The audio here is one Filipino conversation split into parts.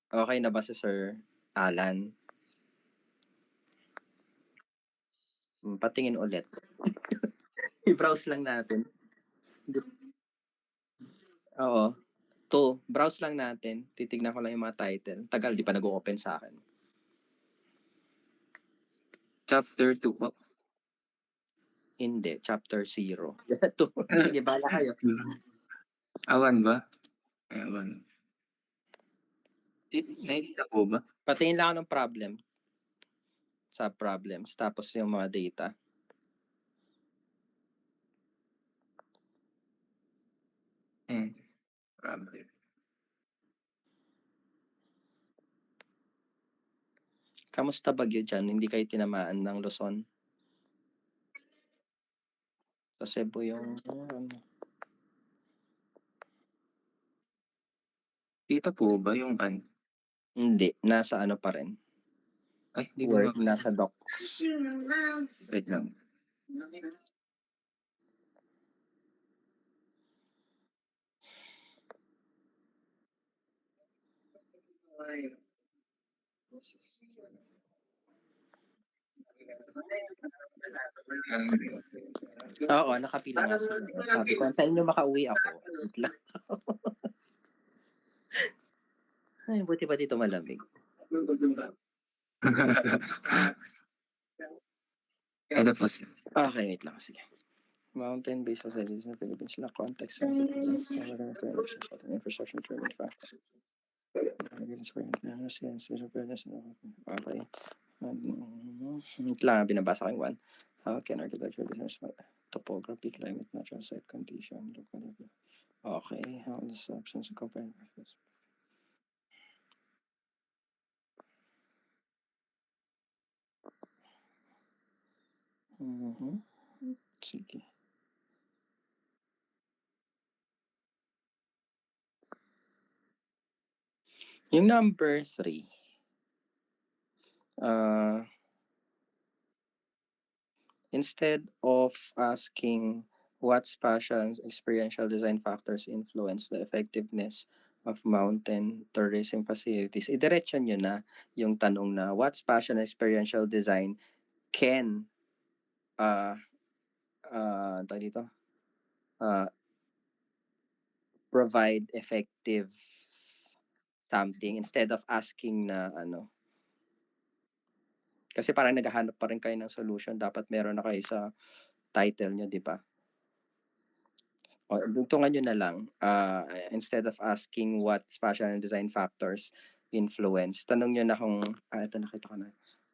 Okay na ba si Sir Alan? Patingin ulit. I-browse lang natin. Oo. Browse lang natin. Titignan ko lang yung mga title. Tagal, di pa nag-open sa akin. Chapter 2 po. Hindi, chapter 0. Sige, bala kayo. Awan ba? Awan. Nakikita po ba? Patingin lang ako ng problem. Sub-problems. Tapos yung mga data. Problem. Kamusta bagyo dyan? Hindi kayo tinamaan ng Luzon? Sa Cebu yung... Kita po ba yung Hindi, nasa ano pa rin. Ay, di ko Word, nasa docs. Wait lang. Oo, nakapila nga sila. Sabi ko, antayin nyo makauwi ako. Wait lang. Ay, buti pa dito malamig. Ano po siya? Okay, wait lang. Sige. Mountain-based facilities in the Philippines na context ng infrastructure determined factor. Okay. Wait lang, binabasa ko yung one. How can architecture design topography, climate, natural site condition, okay, how the options compare. Sige. Yung number 3, instead of asking what spatial experiential design factors influence the effectiveness of mountain tourism facilities, idiretso nyo na yung tanong na what spatial experiential design can dito, provide effective something instead of asking na ano. Kasi parang naghahanap pa rin kayo ng solution. Dapat meron na kayo sa title nyo, di ba? O, dugtungan nyo na lang. Instead of asking what spatial and design factors influence, tanong nyo na kung, ito nakita ko na.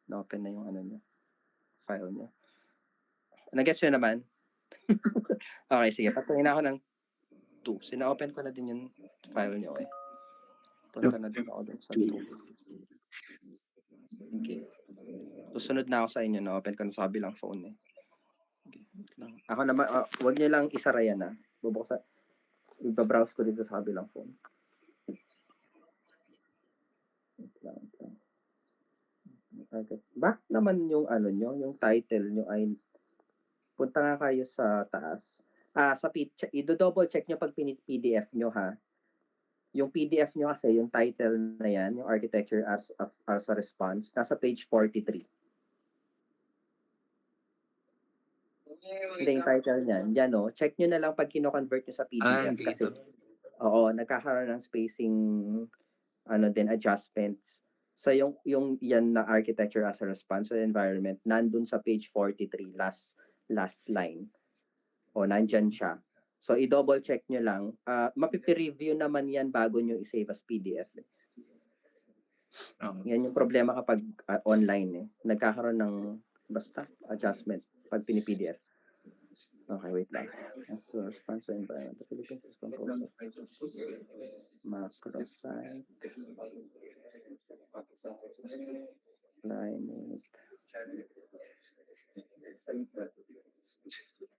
Na-open na yung ano nyo, file nyo. Nag-gets nyo naman? Okay, sige. Patuloy na ako ng 2. Sina-open ko na din yung file nyo eh. Punta na din ako dun sa 2. Okay. Susunod na ako sa inyo, na-open ko na sa kabilang phone eh. Okay, wait lang. Ako naman, wag nyo lang isara yan ha. Bubuksan. Iba-browse ko dito sa kabilang phone. Wait lang. Okay. Bakit naman yung ano nyo, yung title nyo ay punta nga kayo sa taas. Sa i-double check nyo pag PDF nyo ha. Yung PDF nyo kasi, yung title na yan, yung architecture as a response, nasa page 43. Hindi, yung title niyan. Yan o. Check nyo na lang pag kino-convert nyo sa PDF. Kasi, oo, nagkakaroon ng spacing, din, adjustments. So, yung yan na architecture as a response to the environment, nandun sa page 43, last line. O, nandyan siya. So, i-double check nyo lang. Mapipi-review naman yan bago nyo i-save as PDF. Yan yung problema kapag online eh. Nagkakaroon ng basta adjustment pag pini-PDF. Okay, wait lang. So, response to environment. The Philippines is composed of macro site, climate.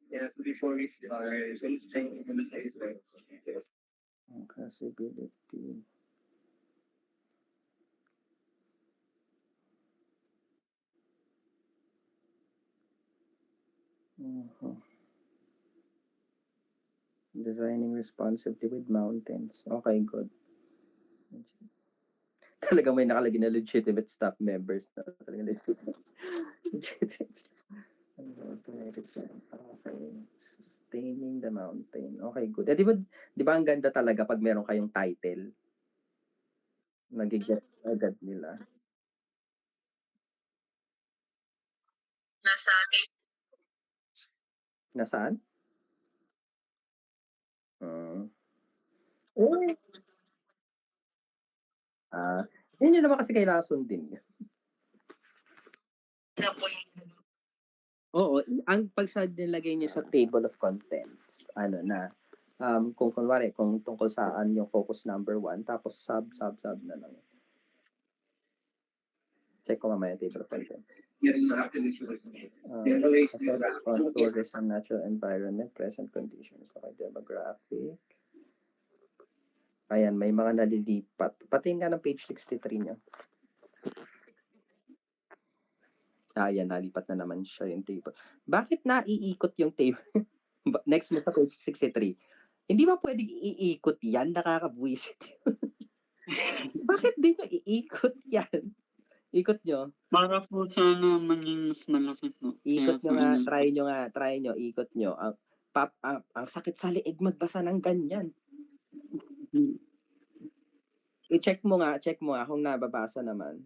Yes, before we start, please take Accessibility. Designing responsibly with mountains. Okay, good. Talagang may nakalagay na legitimate staff members na talagang legitimate. Okay. Sustaining the mountain. Okay, good. Eh, di ba ang ganda talaga pag meron kayong title? Nagigit agad nila. Nasaan? Yun naman kasi kailangan sundin yun. Oo, ang pag nilagay niyo sa table of contents, ano na, kung kunwari, kung tungkol saan yung focus number 1, tapos sub na lang. Check ko mamaya yung table of contents. Effects on tourism, natural environment, present conditions, okay, demographic. Ayan, may mga nalilipat. Patingin nga ng page 63 niya. Ayan, nalipat na naman siya yung table. Bakit naiikot yung table? Next mo sa page 63. Hindi ba pwedeng iikot yan? Nakakabuisit. Bakit di nyo iikot yan? Ikot nyo. Para po sana maging mas malaki po. Ikot nyo nga, try nyo, ikot nyo. Ang sakit sa liig magbasa ng ganyan. I-check mo nga kung nababasa naman.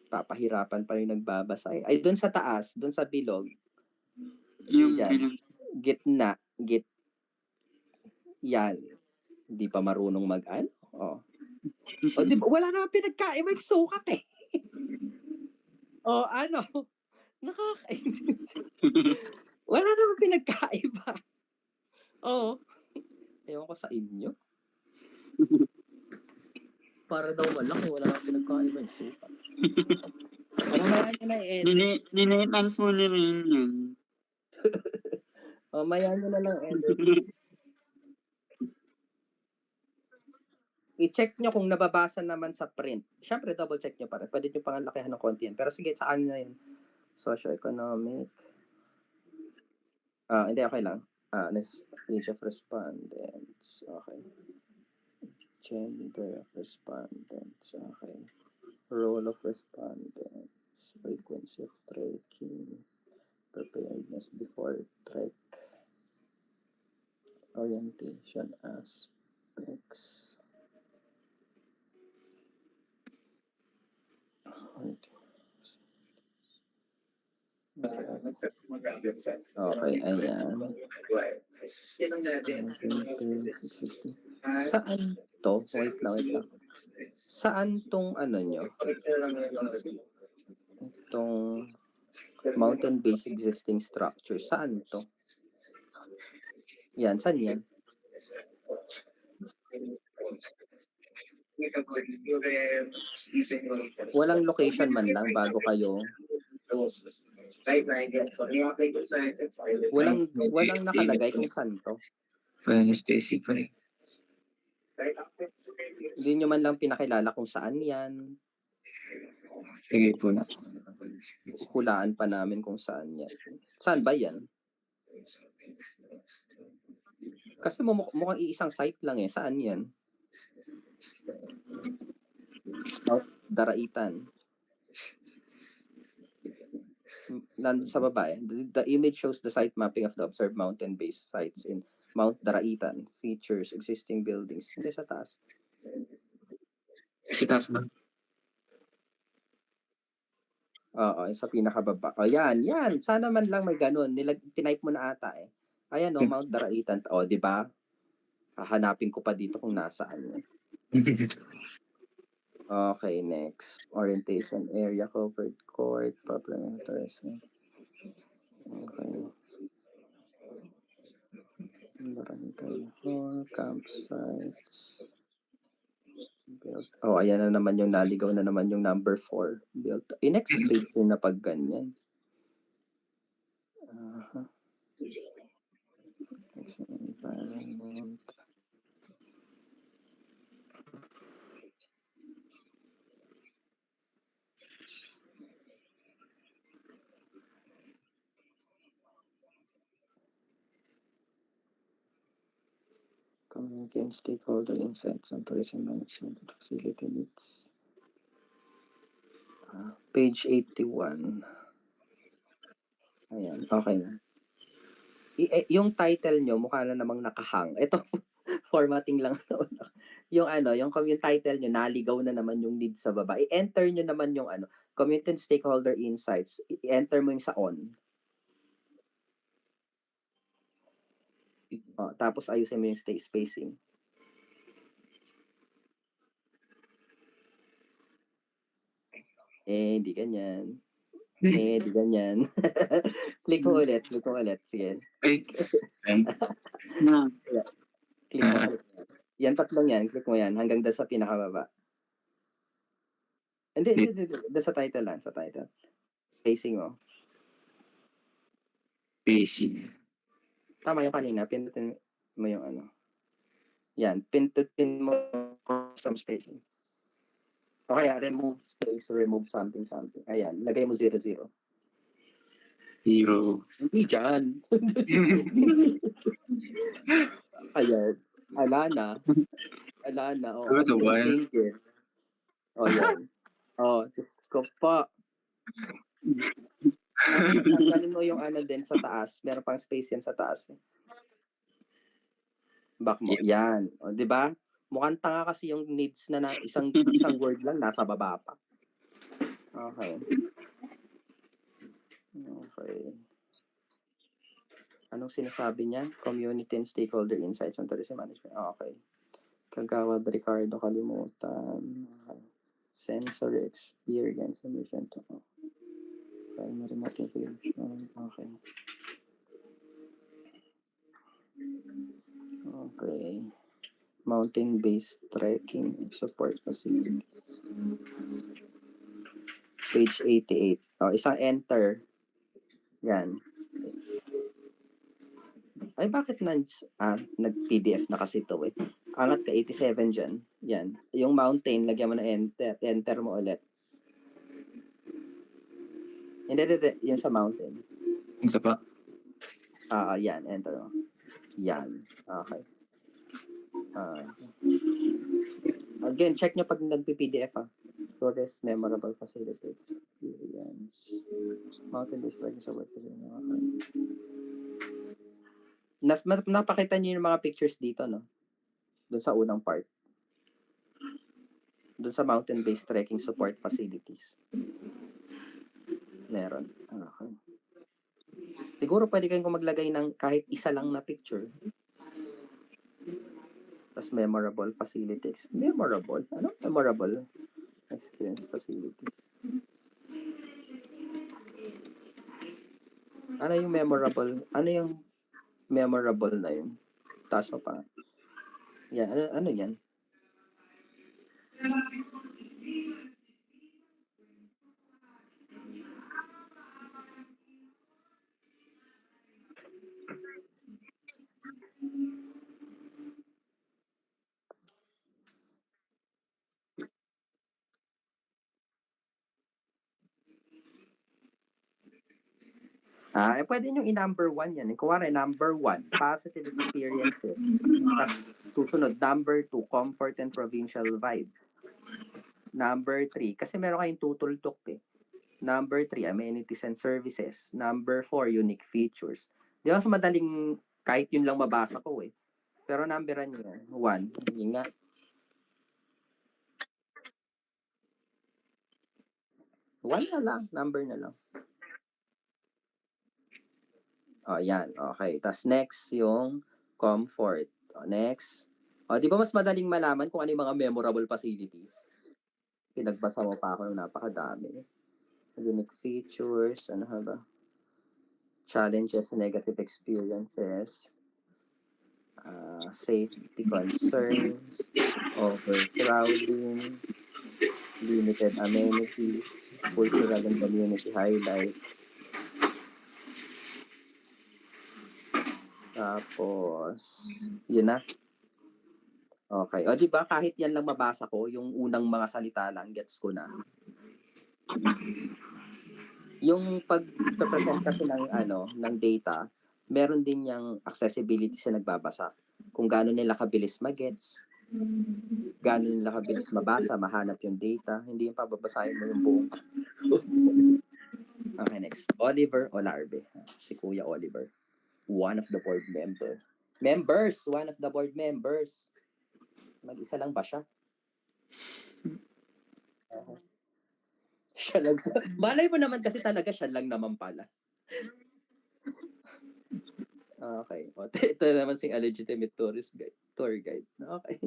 Papahirapan pa yung nagbabasa. Ay, doon sa taas, doon sa bilog. Yung Diyan. Gitna. Yan. Hindi pa marunong mag-ano. Oh. O, di ba, wala naman pinagkaiba yung sukat eh. O, ano? Nakakainis. Wala naman pinagkaiba. Oo. Ewan ko sa inyo. Para daw malaki, wala naman pinagkaiba yung sukat. Mamaya nyo na i-edit. Nilitan po ni Rain yun. Mamaya nyo na lang edit. I-check nyo kung nababasa naman sa print. Siyempre, double check nyo pa rin. Pwede nyo pang lakihan ng konti yan. Pero sige, saan na yun? Socio-economic. Hindi, okay lang. Next, age of respondents. Okay. Gender of respondents. Okay. Role of respondents. Frequency of trekking. Preparedness before trek. Orientation aspects. Okay, ayan. Saan to? Wait lang. Saan tong ano nyo? Itong mountain-based existing structure. Saan to? Yan, saan yan? Walang location man lang bago kayo. Walang nakalagay kung saan to. Well, specific. Hindi nyo man lang pinakilala kung saan yan. Sige po na. Hulaan pa namin kung saan yan. Saan ba yan? Kasi mukhang iisang site lang eh. Saan yan? Daraitan. Sa baba eh. The image shows the site mapping of the observed mountain-based sites in Mount Daraitan. Features, existing buildings. Hindi sa taas. Sa taas ba? Oo, sa pinakababa. Yan. Sana man lang may ganun. Tinype mo na ata eh. Ayan o, Mount Daraitan. Di ba? Hahanapin ko pa dito kung nasaan. Okay, next. Orientation area, covered court, problem interest. Okay. Barangay hall, campsites. Built. Ayan na naman yung naligaw na naman yung number 4. Built. Next page yun na pag ganyan. Environment. Communicate stakeholder insights on tourism management and facility needs. Page 81. Ayan, okay na. Yung title nyo, mukha na namang nakahang. Ito, formatting lang. yung title nyo, naligaw na naman yung needs sa baba. I-enter nyo naman yung community and stakeholder insights. I-enter mo yung sa on. Tapos ayusin mo yung spacing. Hindi ganyan. Hindi ganyan. Click mo ulit. Sige. Ay, ayan. Na. Click mo. Yan, tatlong yan. Click mo yan. Hanggang doon sa pinakababa. Hindi. Doon sa title lang. Sa title. Spacing mo. Basic. Tama yung kanina. Pindutin mo yung Yan. Pindutin mo some spacing. Okay, remove space, remove something. Ayan. Lagay mo 0, 0. 0. Hindi dyan. Ayan. Ala na. O, Ano to ba? yan. Diyos ko pa. Tanggalin mo yung din sa taas. Meron pang space yan sa taas. Back mo. Yep. Yan. O, di ba? Mukhang tanga kasi yung needs na isang word lang nasa baba pa. Okay. Anong sinasabi niya? Community and stakeholder insights on tourism management. Okay. Kagawad Ricardo Kalimutan. Okay. Sensory experience. Primary motivation. Okay. Okay. Mountain-based trekking and support facilities. Page 88. Isang enter. Yan. Ay, bakit nag-PDF na kasi ito eh? Angat ka 87 dyan. Yan. Yung mountain, lagyan mo na enter. Enter mo ulit. Hindi. Yan sa mountain. Isa pa. Yan. Enter mo. Yan. Okay. Again, check nyo pag nag-PDF Tourist memorable facility experience. Mountain-based trekking sa work. Napakita nyo yung mga pictures dito, no? Doon sa unang part. Doon sa mountain-based trekking support facilities. Meron. Okay. Siguro pwede kayong maglagay ng kahit isa lang na picture. Tapos memorable facilities. Memorable? Ano? Memorable experience facilities. Ano yung memorable? Ano yung memorable na yun? Taas mo pa. Yan. Ano yan? Pwede nyo i-number 1 yan. Kuwari, number 1, positive experiences. Tapos, susunod, number 2, comfort and provincial vibe. Number 3, kasi meron kayong tutultok eh. Number 3, amenities and services. Number 4, unique features. Di ba, sa madaling, kahit yun lang mabasa ko eh. Pero numberan nyo yan. 1, yun nga. One na lang, number na lang. Yan. Okay. Tapos next, yung comfort. Next. Di ba mas madaling malaman kung ano yung mga memorable facilities? Pinagbasa mo pa ako ng napakadami. Unique features, ano ba? Challenges and negative experiences. Safety concerns. Overcrowding. Limited amenities. Cultural and community highlights. Tapos, yun na. Okay. Di ba kahit yan lang mabasa ko, yung unang mga salita lang, gets ko na. Yung pag-present kasi ng data, meron din yung accessibility sa nagbabasa. kung gaano nila kabilis magets, gaano nila kabilis mabasa, mahanap yung data, hindi yung pababasahin mo yung buong. Okay, next. Oliver Olarbe. Si Kuya Oliver. One of the board member. One of the board members. Mag-isa lang ba siya? Okay. Siya lang. Malay mo naman kasi talaga siya lang naman pala. Okay. O, ito naman sing a legitimate tour guide. Okay.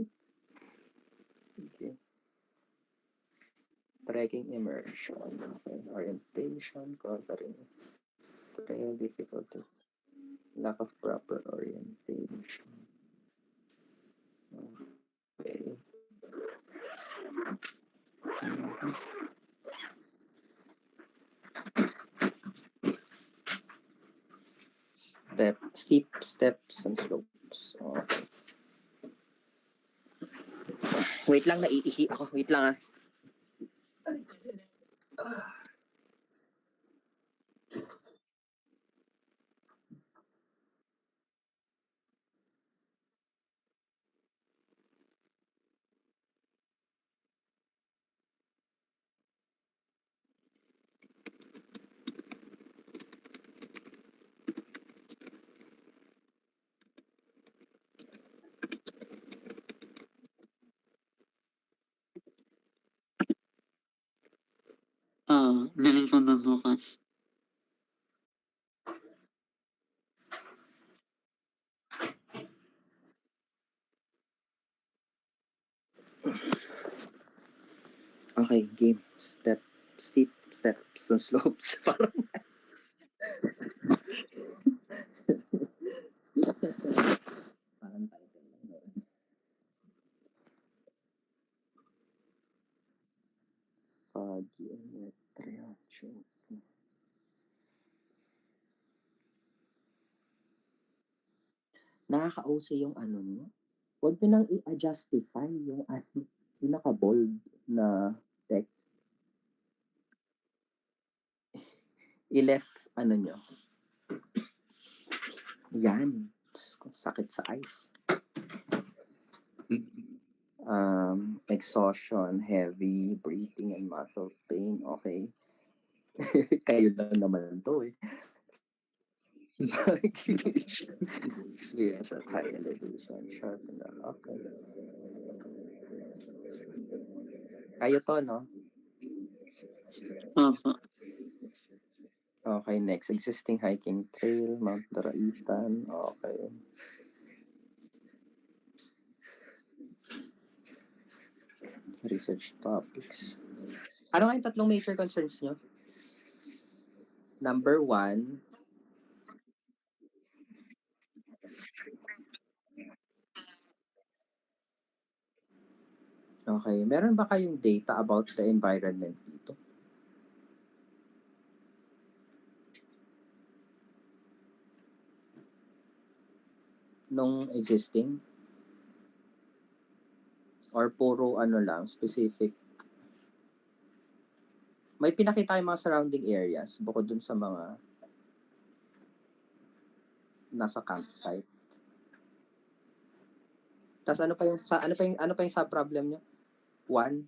Okay. Trekking immersion. Okay. Orientation, covering. Trail difficulty. Lack of proper orientation. Okay. Steep steps and slopes. Okay. Wait lang, naiihi ako. Wait lang Galing ko magbukas. Okay, game. Steep steps and slopes. Parang steep steps and slopes. Parang title lang doon. Foggy and reaction. Nakaka-OC yung ano nyo. Huwag mo nang i-justify yung ano, yung naka-bold na text. I-left ano nyo. Yan. Sakit sa eyes. Exhaustion, heavy, breathing, and muscle pain. Okay. Kayo lang naman to eh. Experience at high elevation. Sharpen up. Okay. Kayo to, no? Opo. Okay, next. Existing hiking trail, Mount Daraitan. Okay. Research topics. Ano nga yung tatlong major concerns nyo? Number 1, okay, meron ba kayong data about the environment dito? Nung existing? Or puro ano lang, specific? May pinakita yung mga surrounding areas bukod dun sa mga nasa campsite. Tapos ano pa yung sub-problem nyo? 1?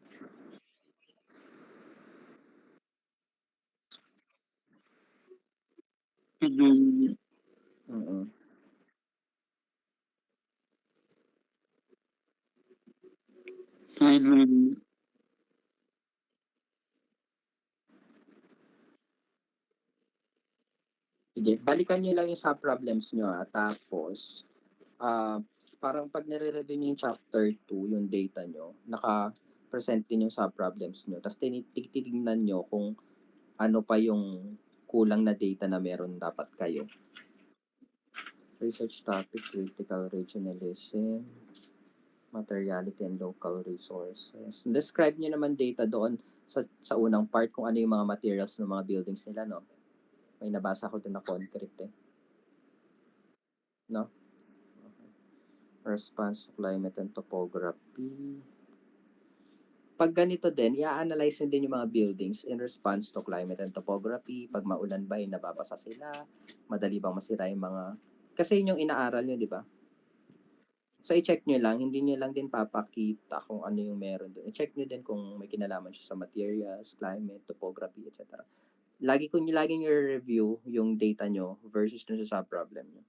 Sideline. Sige, balikan nyo lang yung sub-problems nyo tapos parang pag nire-review nyo yung chapter 2, yung data nyo, naka-present din yung sub-problems nyo. Tapos titignan nyo kung ano pa yung kulang na data na meron dapat kayo. Research topic, critical regionalism, materiality and local resources. Describe nyo naman data doon sa unang part kung ano yung mga materials ng mga buildings nila, no? May nabasa ko doon na concrete eh. No? Okay. Response to climate and topography. Pag ganito din, i-analyze nyo din yung mga buildings in response to climate and topography. Pag maulan ba, nababasa sila? Madali bang masira yung mga... Kasi yun yung inaaral nyo, di ba? So, i-check nyo lang. Hindi nyo lang din papakita kung ano yung meron doon. I-check nyo din kung may kinalaman siya sa materials, climate, topography, etc. Lagi nyo review yung data nyo versus dun sa problem nyo.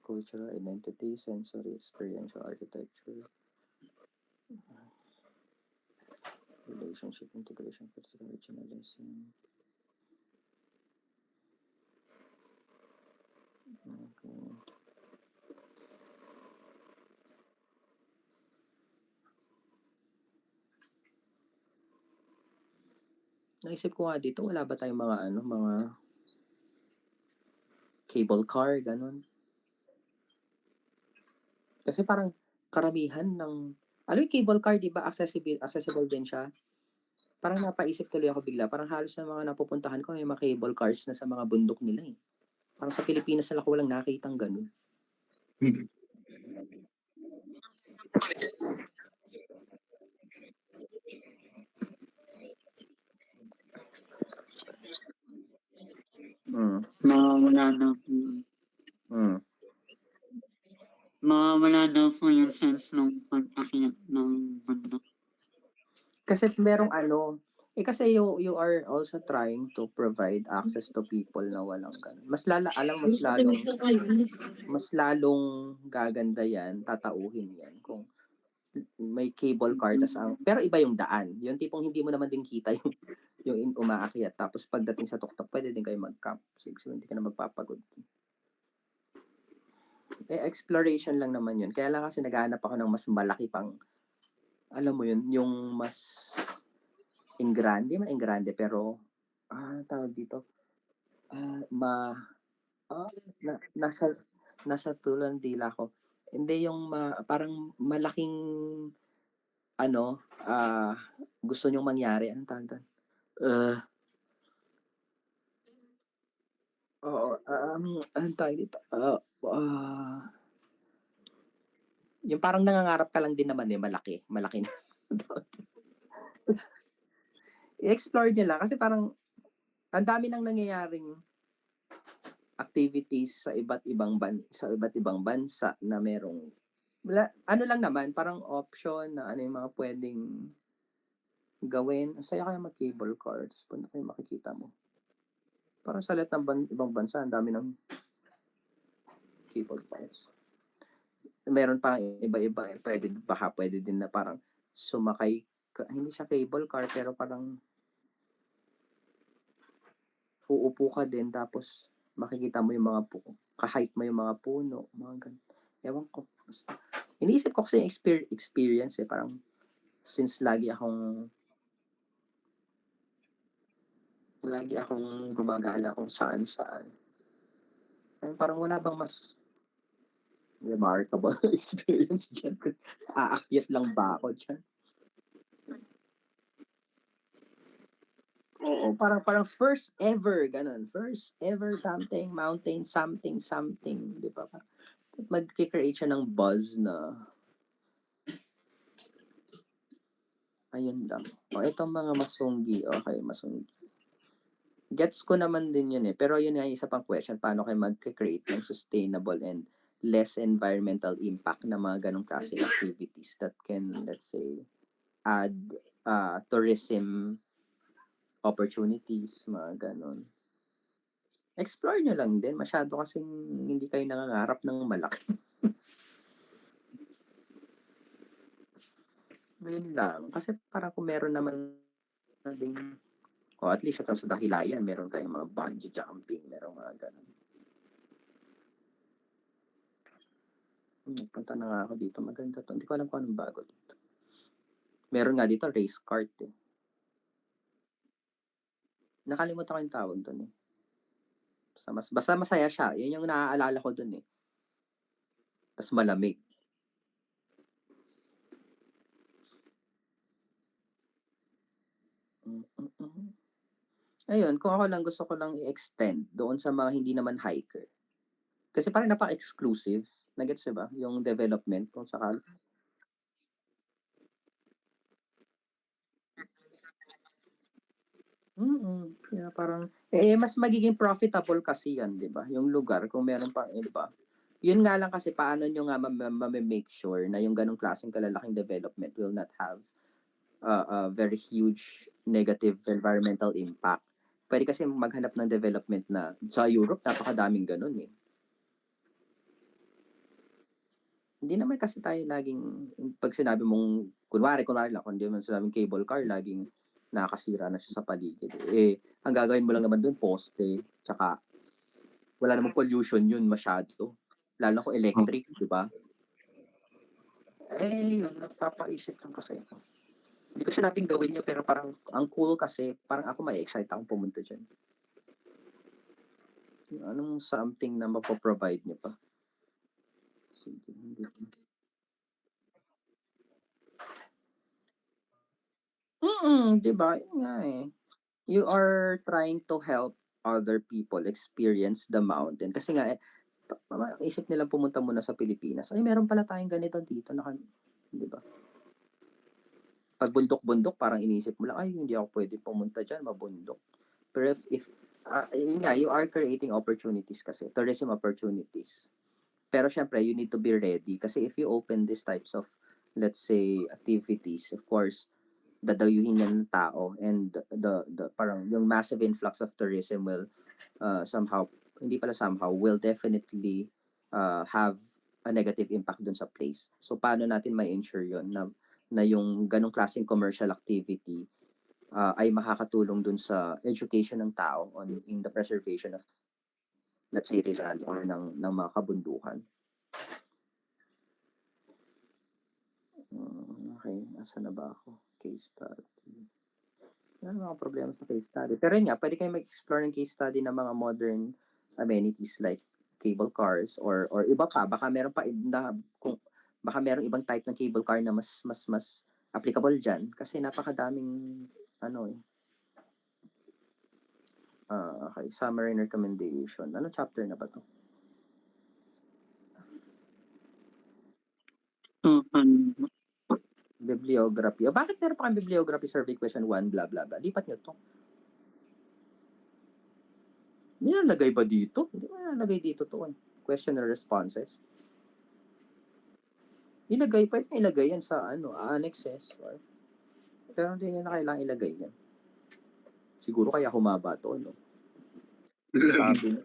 Cultural identity, sensory, experiential architecture, relationship, integration, originalism. Okay. Naisip ko nga dito, wala ba tayong mga cable car, ganun? Kasi parang karamihan ng, yung cable car, di ba, accessible din siya? Parang napaisip tuloy ako bigla, parang halos na mga napupuntahan ko, may mga cable cars na sa mga bundok nila eh. Parang sa Pilipinas na ako walang nakitang ganun. Mawawala na po. Mawawala daw po yung sense ng pag-akyat ng bundok. Kasi merong kasi you are also trying to provide access to people na walang ganun. Mas lalong gaganda yan, tatauhin yan kung may cable car pero iba yung daan. Yung tipong hindi mo naman din kita yung umaakyat. Tapos pagdating sa tuktok, pwede din kayo mag-camp. So, hindi ka na magpapagod. Exploration lang naman yun. Kaya lang kasi naghahanap ako ng mas malaki pang, alam mo yun, yung mas engrande, pero, tawag dito, nasa tulang dila ko. Hindi yung parang malaking, gusto nyong mangyari. Anong tawag doon? Anong tawag dito? Yung parang nangangarap ka lang din naman malaki na. I-explore nyo lang kasi parang ang dami nang nangyayaring activities sa iba't ibang bansa na merong lang naman, parang option na yung mga pwedeng gawin. Saya kaya mag-cable car, tapos punta kayo makikita mo. Parang sa lahat ng ibang bansa, ang dami ng cable cars. Meron pa iba-iba. Pwede din na parang sumakay, hindi siya cable car, pero parang uupo ka din, tapos makikita mo yung mga ka-height mo yung mga puno, mga ganun. Ewan ko. Iniisip ko kasi yung experience parang since lagi akong gumagala kung saan. Parang wala bang mas remarkable experience dyan? Aakyat lang ba ako dyan? Oo, parang first ever, ganun. First ever something, mountain, something, di ba? Mag-create siya ng buzz na ayun lang. Itong mga masunggi, okay, masunggi. Gets ko naman din yun pero yun nga isa pang question, paano kayo mag-create ng sustainable and less environmental impact na mga ganong klase activities that can, let's say, add tourism opportunities, mga ganon. Explore nyo lang din. Masyado kasing hindi kayo nangangarap ng malaki. Yun lang. Kasi parang kung meron naman ding, at least sa Dahilayan, meron kayong mga bungee jumping, meron mga ganun. Punta na nga ako dito. Maganda to. Hindi ko alam kung anong bago dito. Meron nga dito race cart Nakalimutan ko yung tawag doon Basta masaya siya. Yun yung naaalala ko doon Tapos malamig. Ayun, kung ako lang gusto ko lang i-extend doon sa mga hindi naman hiker. Kasi parang napaka-exclusive. Nagets ba? Yung development kung sakali. Kaya parang mas magiging profitable kasi yan, 'di ba? Yung lugar kung meron pang iba. Yun nga lang kasi paano nyo nga make sure na yung ganong klaseng kalalaking development will not have a very huge negative environmental impact. Pwede kasi maghanap ng development na sa Europe, napakadaming ganun eh. Hindi naman kasi tayo laging, pag sinabi mong, kunwari lang, kung hindi man sinabing cable car, laging nakakasira na siya sa paligid. Eh, ang gagawin mo lang naman dun, poste, tsaka wala namang pollution yun masyado. Lalo na kung electric, di ba? Eh, yun, napapaisip lang kasi ako. Hindi ko sinabing gawin nyo, pero parang, ang cool kasi, parang ako may excite akong pumunta dyan. Anong something na mapoprovide nyo pa? Sige, hindi. Di ba? Yun nga eh. You are trying to help other people experience the mountain. Kasi nga, isip nilang pumunta muna sa Pilipinas. Ay, meron pala tayong ganito dito. Di ba? Pag bundok-bundok, parang inisip mo lang, ay, hindi ako pwede pumunta dyan, mabundok. Pero yun nga, you are creating opportunities kasi, tourism opportunities. Pero syempre, you need to be ready. Kasi if you open these types of, let's say, activities, of course, dadayuhin yan ng tao and the parang yung massive influx of tourism will will definitely have a negative impact dun sa place. So paano natin ma-ensure yon na yung ganong klaseng commercial activity ay makakatulong dun sa education ng tao in the preservation of, let's say, Rizal or ng mga kabundukan. Okay, asa na ba ako? Case study. Ano mga problema sa case study? Pero yun nga, pwede kayo mag-explore ng case study ng mga modern amenities like cable cars or iba pa. Baka meron pa baka meron ibang type ng cable car na mas applicable dyan kasi napakadaming okay, summary and recommendation. Ano chapter na ba to? Bibliography. O bakit meron pa kang bibliography survey question 1, blah blah blah. Lipat nyo to. Nilalagay ba dito? Hindi mo nilalagay dito to. Question and responses. Pwede ilagay yan sa annexes. Pero hindi na kailangan ilagay yan. Siguro kaya humaba to, no? Sabi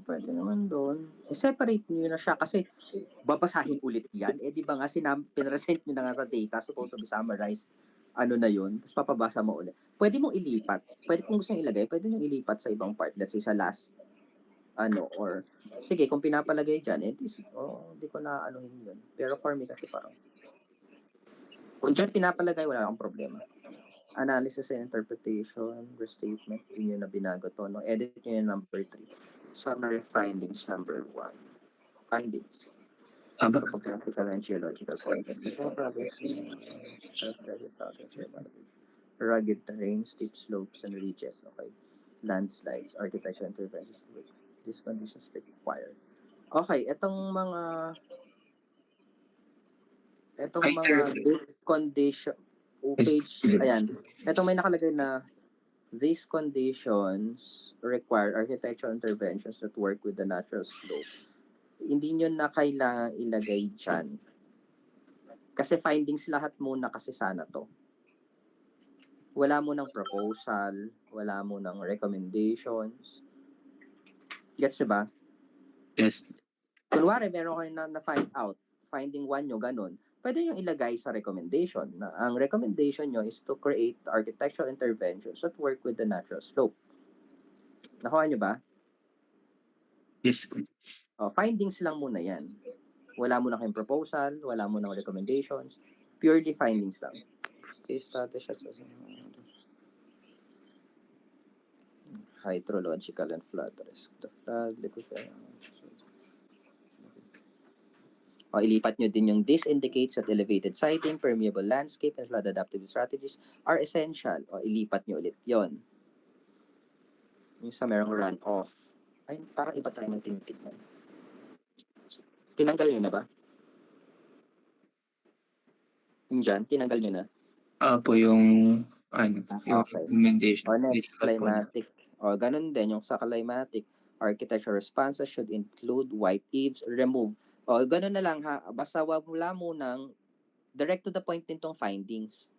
pwede naman doon. I-separate nyo na siya kasi babasahin ulit yan. Eh, di ba nga pinresent nyo na nga sa data, supposed to be summarized, na yun, tapos papabasa mo ulit. Pwede mong ilipat. Pwede kung gusto nyo ilagay, pwede nyo ilipat sa ibang part. Let's say sa last, or, sige, kung pinapalagay dyan, hindi ko na anuhin yun. Pero for me kasi parang, kung dyan pinapalagay, wala akong problema. Analysis and interpretation, restatement, yun yung na binago to, no? Edit nyo yung number 3. Summary findings, number 1. Findings. Topographical and geological content. Rugged terrain, steep slopes and ridges. Okay. Landslides, architectural interventions. These conditions required. Okay, itong mga this condition page, ayan. Itong may nakalagay na these conditions require architectural interventions that work with the natural slope. Hindi nyo na kailangan ilagay dyan. Kasi findings lahat muna kasi sana to. Wala mo ng proposal, wala mo ng recommendations. Gets ba? Yes. Kunwari, meron kayo na find out. Finding 1 nyo, ganun. Pwede nyo ilagay sa recommendation. Na ang recommendation nyo is to create architectural interventions that work with the natural slope. Nakuha nyo ba? Yes. Findings lang muna yan. Wala mo na kayong proposal, wala mo na recommendations. Purely findings lang. Case status hydrological and flood risk. The flood, ilipat nyo din yung this indicates that elevated siting, permeable landscape, and flood adaptive strategies are essential. Ilipat nyo ulit yon. Yung sa merong runoff. Ay, parang iba tayo ng tinitignan. Tinanggal niyo na ba? Yung dyan, tinanggal niyo na? Po yung yung Okay. recommendation. O next, Digital po na. climatic. O ganun din, yung sa climatic, architectural responses should include white eaves, remove. O ganun na lang ha, basta wala munang direct to the point din tong findings.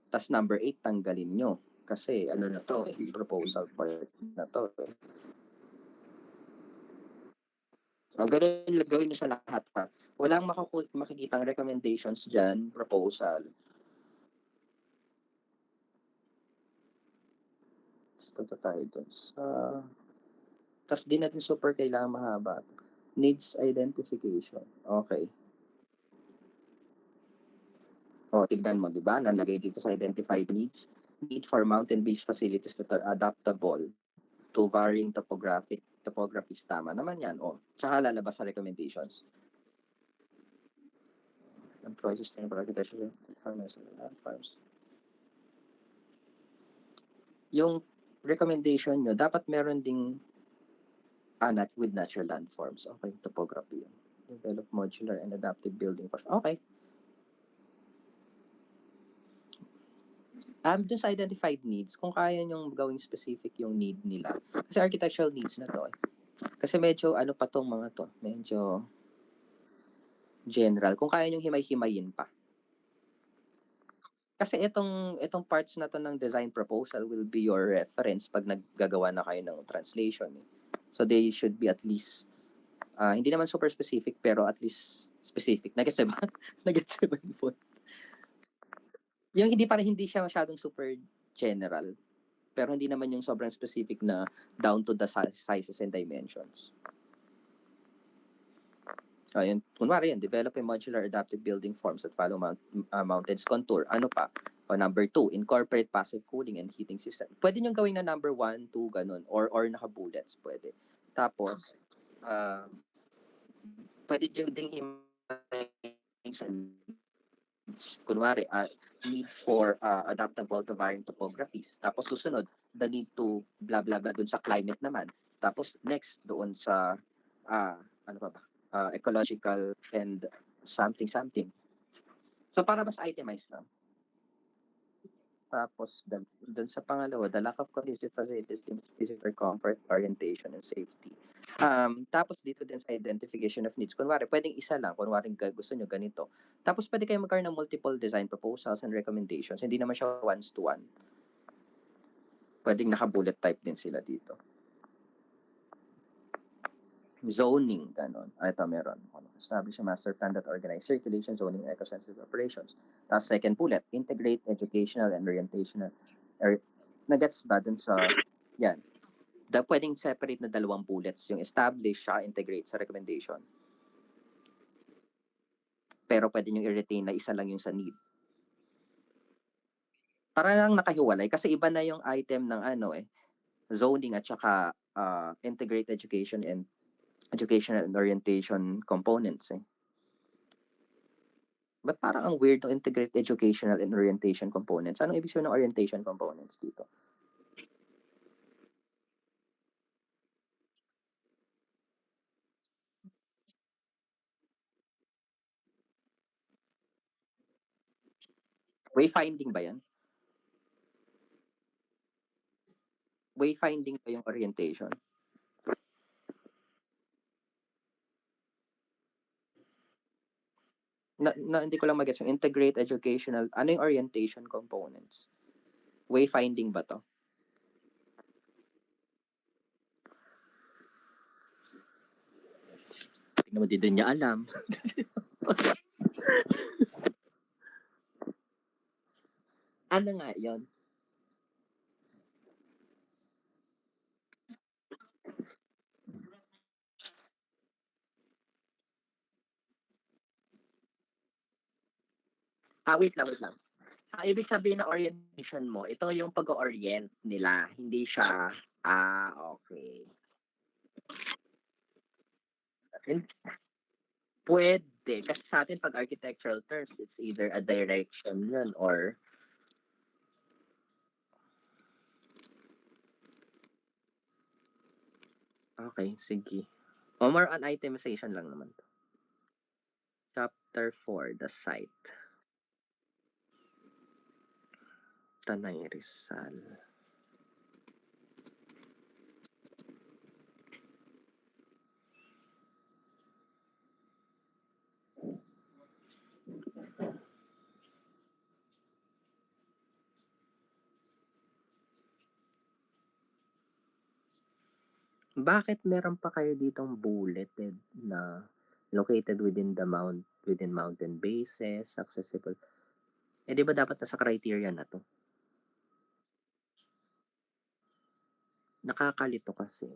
Tas number 8, tanggalin nyo. Kasi ano na to, proposal part na to. O ganun, gawin nyo sa lahat ha. Walang makikitang recommendations dyan, proposal. Punta tayo dun sa... Tas di natin super kailangan mahaba. Needs identification. Okay. O, tignan mo, di ba? Nalagay dito sa identified needs. Need for mountain-based facilities that are adaptable to varying topographies. Tama naman yan. O, tsaka lalabas sa recommendations. Employ sustainable architecture farms. Yung recommendation nyo, dapat meron ding with natural landforms. Okay, topography. Develop modular and adaptive building forms. Okay. Dun sa identified needs, kung kaya nyong gawing specific yung need nila. Kasi architectural needs na to. Kasi medyo, ano pa tong mga to? Medyo general. Kung kaya nyong himay-himayin pa. Kasi itong parts na to ng design proposal will be your reference pag naggagawa na kayo ng translation. So they should be at least, hindi naman super specific, pero at least specific. Nag-gets ba? Nag-gets ba yung point? Yung hindi siya masyadong super general, pero hindi naman yung sobrang specific na down to the sizes and dimensions. Yun, kunwari yan, develop a modular adaptive building forms that follow mountain's contour. Ano pa? O number 2, incorporate passive cooling and heating system. Pwede nyo gawin na number 1, 2, ganun. Or naka-bullets, pwede. Tapos, pwede nyo ding himayin sa kunwari, need for adaptable to varying topographies. Tapos susunod, the need to blah blah blah dun sa climate naman. Tapos next doon sa ano pa ba? Ecological and something. So para mas itemized lang. Tapos dun sa pangalawa, the lack of conducive facilities limits visitor comfort, orientation, and safety. Tapos dito din sa identification of needs, kunwari pwedeng isa lang, kunwari gusto nyo ganito. Tapos pwede kayo magkaroon ng multiple design proposals and recommendations. Hindi naman siya one-to-one. Pwedeng naka-bullet type din sila dito. Zoning, ganon. Ito meron. Establish a master plan that organize circulation, zoning, eco-sensitive operations. Tapos second bullet, integrate educational and orientational. Nagets ba dun sa, yan. Pwedeng separate na 2 bullets, yung establish siya, integrate sa recommendation. Pero pwede nyo i-retain na isa lang yung sa need. Para lang nakahiwalay, kasi iba na yung item ng zoning at saka integrate educational and orientation components But parang ang weird ng integrate educational and orientation components. Anong ibig sabihin ng orientation components dito? Wayfinding ba yan? Wayfinding ba yung orientation? Hindi ko lang mag-gets yung integrate educational, ano yung orientation components? Wayfinding ba to? Tingnan mo, di din niya alam. Ano nga yun? Wait lang. Ibig sabihin na orientation mo, ito yung pag-orient nila, hindi siya, okay. Pwede. Kasi sa atin, pag architectural terms, it's either a direction yun or Okay, sige. O more on itemization lang naman 'to. Chapter 4, the site. Tanay Rizal. Bakit meron pa kayo ditong bulleted na located within mountain bases, accessible? Eh, 'di ba dapat nasa criteria na 'to? Nakakalito kasi.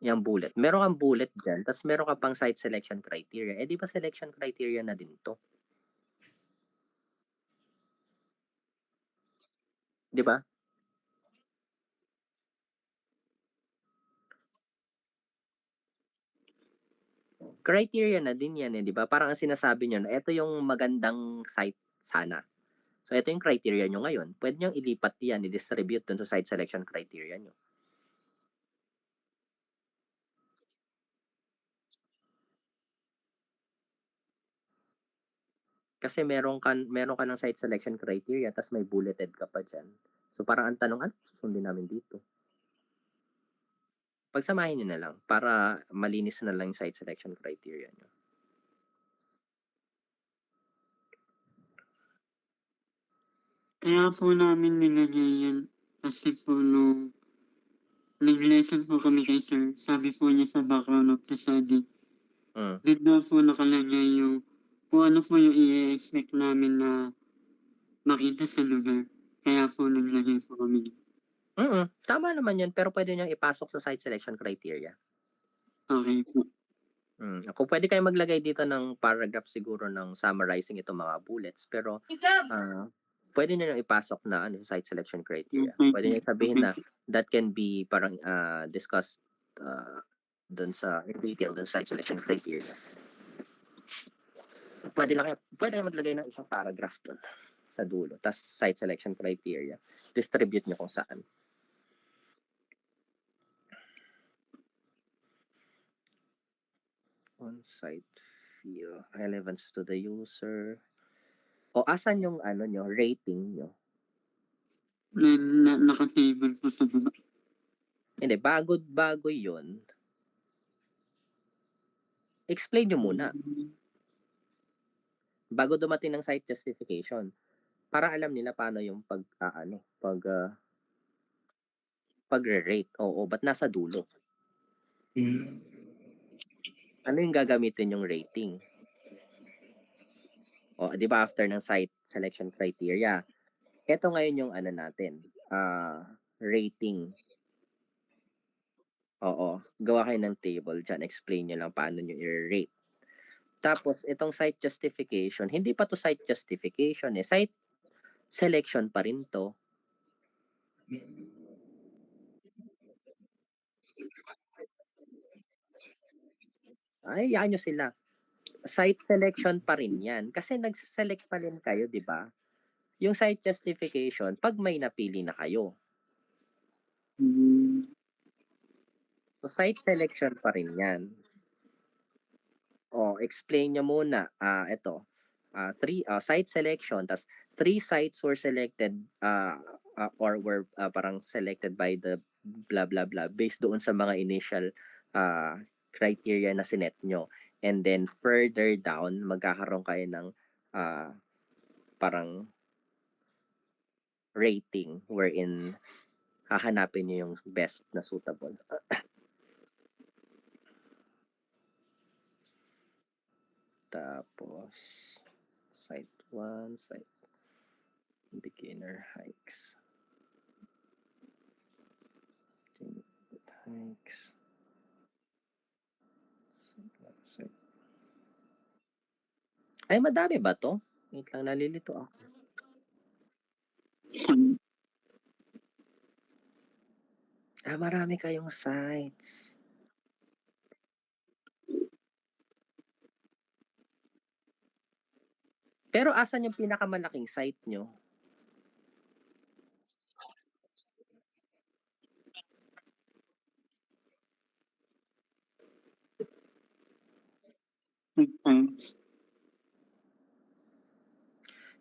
Yang bullet. Meron kang bullet diyan, tas meron ka pang site selection criteria. Eh, 'di ba selection criteria na din 'to? 'Di ba? Criteria na din 'yan, eh, 'di ba? Parang ang sinasabi niyo na ito yung magandang site sana. So, ito yung criteria niyo ngayon. Puwede niyong ilipat 'yan, i-distribute dun sa site selection criteria niyo. Kasi meron ka ng site selection criteria tas may bulleted ka pa diyan. So, parang ang tanong, ano susundin namin dito? Pagsamahin niyo na lang para malinis na lang yung site selection criteria niyo. Kaya po namin nilagay yan kasi po nung nag-lesson po kami kay sir, sabi po niya sa background of the study, Hmm. dun daw po nakalagay yung kung ano po yung i-expect namin na makita sa lugar. Kaya po naglagay po kami. Tama naman 'yun, pero pwede niyong ipasok sa site selection criteria. Okay po. Kung puwede kayong maglagay dito ng paragraph siguro ng summarizing itong mga bullets, pero, puwede niyo ipasok na ano, sa site selection criteria. Okay Puwede po. niyong sabihin Okay. na that can be parang, discussed, dun sa in detail dun sa site selection criteria. Puwede kayong maglagay ng isang paragraph dun sa dulo, tas site selection criteria, distribute niyo kung saan. On-site feel, relevance to the user. O asan yung ano niyo, rating niyo? Naka-table po sa baba. Hindi, bago 'yun. Explain niyo muna, bago dumating ng site justification. Para alam nila paano yung pagre-rate. Oo, ba't nasa dulo? Hmm. Ano yung gagamitin yung rating? O, 'di ba after ng site selection criteria, eto ngayon yung ano natin, rating. Oo, gawa kayo ng table diyan, explain niyo lang paano niyo i-rate. Tapos itong site justification, hindi pa 'to site justification, eh, site selection pa rin 'to. Ay, hayaan niyo sila. Site selection pa rin 'yan kasi nagse-select pa rin kayo, 'di ba? Yung site justification 'pag may napili na kayo. So, site selection pa rin 'yan. Oh, explain niyo muna, eto, site selection tas 3 sites were selected, or were, parang selected by the blah, blah, blah based doon sa mga initial, criteria na sinet niyo. And then further down magkakaroon kayo ng, parang rating wherein hahanapin niyo yung best na suitable. Tapos site 1, site beginner hikes. Hikes. Site. Ay, madami ba 'to? Wait lang, nalilito ako. Marami kayong sites. Pero asan yung pinakamalaking site niyo? Thanks.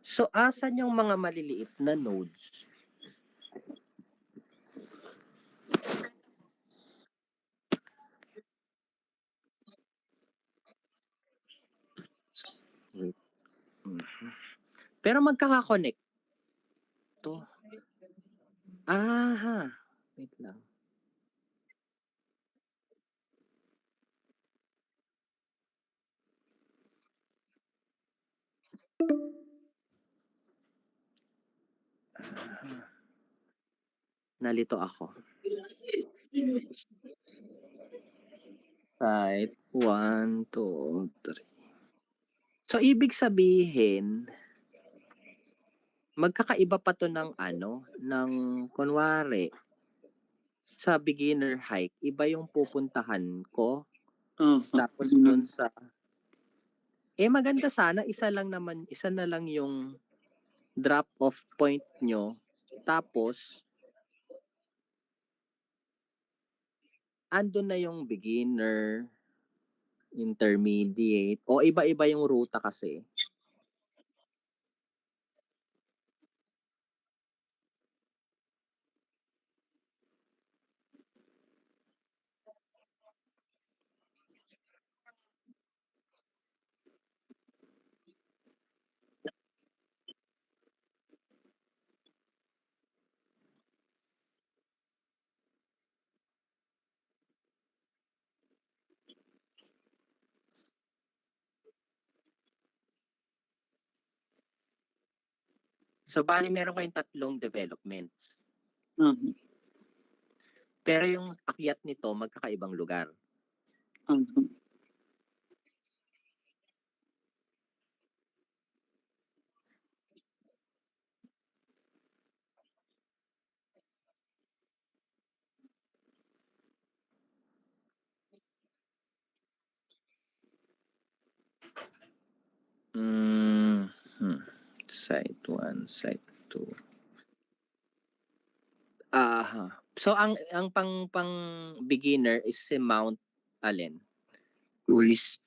So, asan yung mga maliliit na nodes? Wait. Pero magkaka-connect to. Aha. Wait lang. Nalito ako. Site 1, 2, 3. So, ibig sabihin, magkakaiba pa to ng ng kunwari, sa beginner hike, iba yung pupuntahan ko. Opo. Tapos dun sa... maganda sana, isa na lang yung drop-off point nyo. Tapos, andun na yung beginner, intermediate, o iba-iba yung ruta kasi. So, bali meron kayong tatlong development. Opo. Pero yung akyat nito, magkakaibang lugar. Opo. Site 1, site 2. Aha. So, ang pang beginner is si Mount alin? Kulis.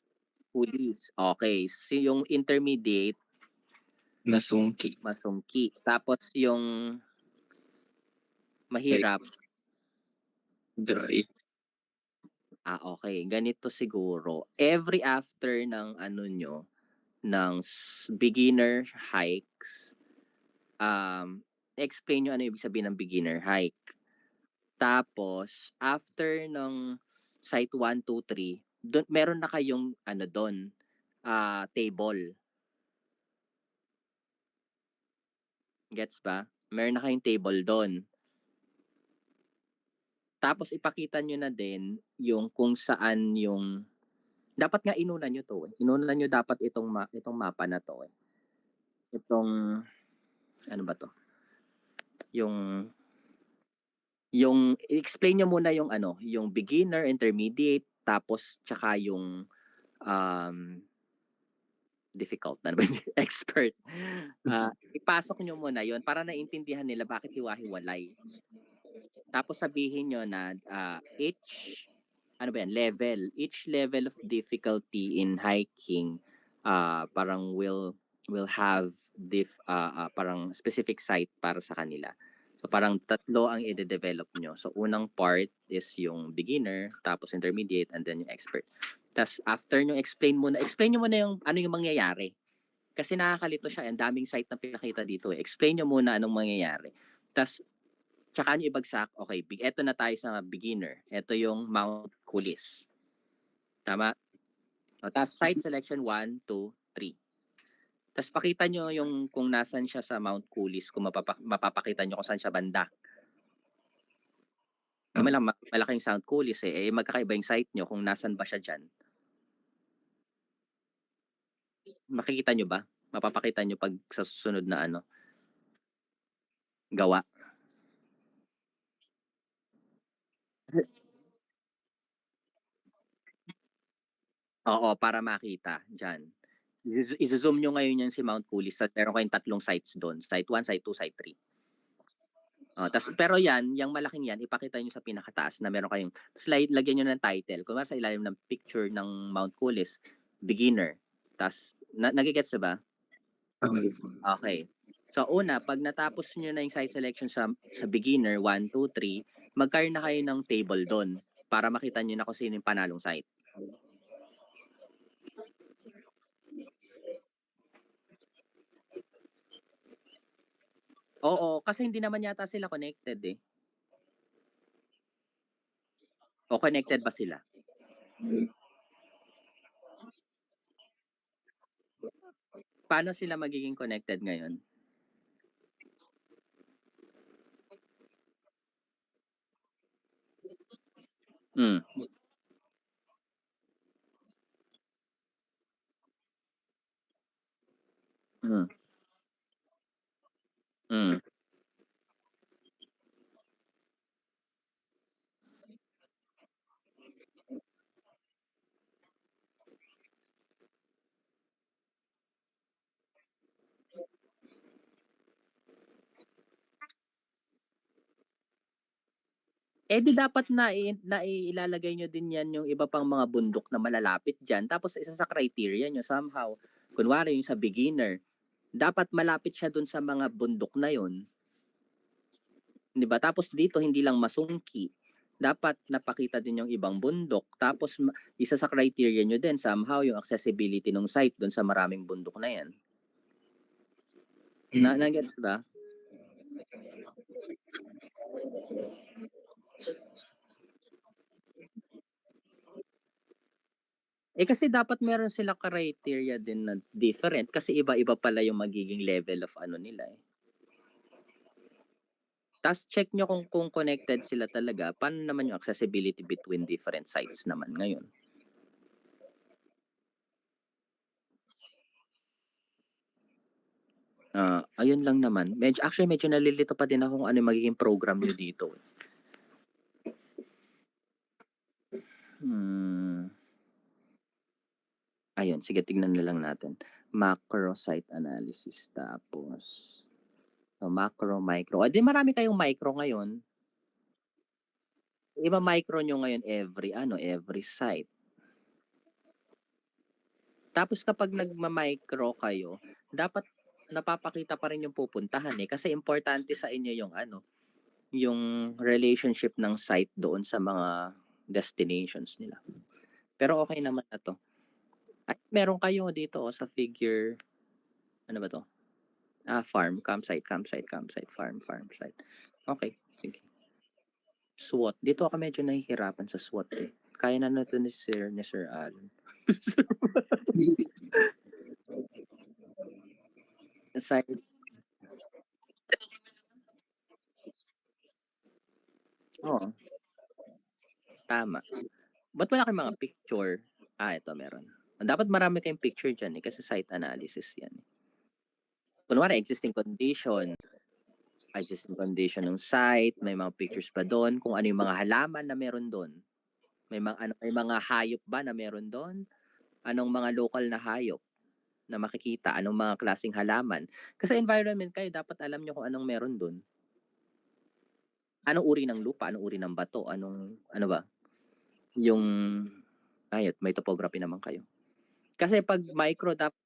Pulis. Okay. So, yung intermediate, Masungki. Masungki. Tapos yung mahirap, Dry. okay. Ganito siguro. Every after ng nyo, ng beginner hikes, explain nyo ano ibig sabihin ng beginner hike. Tapos, after ng site 1, 2, 3, meron na kayong doon, table. Gets ba? Meron na kayong table doon. Tapos ipakita nyo na din yung kung saan yung dapat nga inuna nyo to eh. Inuna nyo dapat itong mapa na to eh. Itong ano ba to? Yung explain nyo muna yung yung beginner, intermediate, tapos tsaka yung difficult na ba expert. Ipasok nyo muna yon para naintindihan nila bakit hiwa-hiwalay. Tapos sabihin nyo na each level of difficulty in hiking parang will have parang specific site para sa kanila. So parang tatlo ang i-develop nyo. So unang part is yung beginner, tapos intermediate, and then yung expert. Tapos after nyo explain nyo muna yung ano yung mangyayari. Kasi nakakalito siya, ang daming site na pinakita dito eh. Explain nyo muna anong mangyayari. Tapos tsaka nyo ibagsak, okay, eto na tayo sa beginner. Ito yung Mount Kulis. Tama? Tapos site selection 1, 2, 3. Tapos pakita nyo yung kung nasan siya sa Mount Kulis, kung mapapakita nyo kung saan siya banda. Malaking Mount Kulis eh. Magkakaiba yung site nyo kung nasan ba siya dyan. Makikita nyo ba? Mapapakita nyo pag sa susunod na gawa. Oo, para makita dyan. I-zoom nyo ngayon yan si Mount Kulis. Meron kayong tatlong sites doon. Site 1, site 2, site 3. Pero yung malaking yan, ipakita nyo sa pinakataas na meron kayong, lagyan nyo ng title. Kung sa ilalim ng picture ng Mount Kulis, beginner. Tas nage-gets na ba? Okay. Okay. So una, pag natapos niyo na yung site selection sa beginner 1, 2, 3, mag-carry na kayo ng table doon para makita niyo na kung sino yung panalong site. Oo, kasi hindi naman yata sila connected eh. O connected ba sila? Paano sila magiging connected ngayon? Hmm. Hmm. Hmm. Eh di dapat na ilalagay nyo din yan yung iba pang mga bundok na malalapit dyan. Tapos isa sa criteria nyo somehow, kunwari yung sa beginner, dapat malapit siya dun sa mga bundok na yun. 'Di ba? Tapos dito hindi lang masungki. Dapat napakita din yung ibang bundok. Tapos isa sa criteria nyo din somehow yung accessibility ng site dun sa maraming bundok na yan. Na-gets ba? Eh kasi dapat meron sila criteria din na different kasi iba-iba pala yung magiging level of ano nila eh. Tapos check nyo kung connected sila talaga. Paano naman yung accessibility between different sites naman ngayon? Ayun lang naman. Medyo nalilito pa din ako kung ano yung magiging program nyo dito. Ayun, sige, tignan na lang natin. Macro site analysis tapos so macro, micro. Di marami kayong micro ngayon. Iba micro nyo ngayon every site. Tapos kapag nagma-micro kayo, dapat napapakita pa rin yung pupuntahan eh kasi importante sa inyo yung relationship ng site doon sa mga destinations nila. Pero okay naman na to. At meron kayo dito sa figure, ano ba to? Farm, campsite, farm, site. Okay, sige. SWOT. Dito ako medyo nahihirapan sa SWOT eh. Kaya na natin ni Sir Alan. Site. Oo. Tama. Ba't wala kayong mga picture? Ito meron. Dapat marami kayong picture dyan eh kasi site analysis yan. Kunwari, existing condition ng site, may mga pictures pa doon, kung ano yung mga halaman na meron doon. May mga hayop ba na meron doon? Anong mga local na hayop na makikita? Anong mga klaseng halaman? Kasi environment kayo, dapat alam nyo kung anong meron doon. Anong uri ng lupa? Anong uri ng bato? Ano ba? Yung, may topography naman kayo. Kasi pag micro, dapat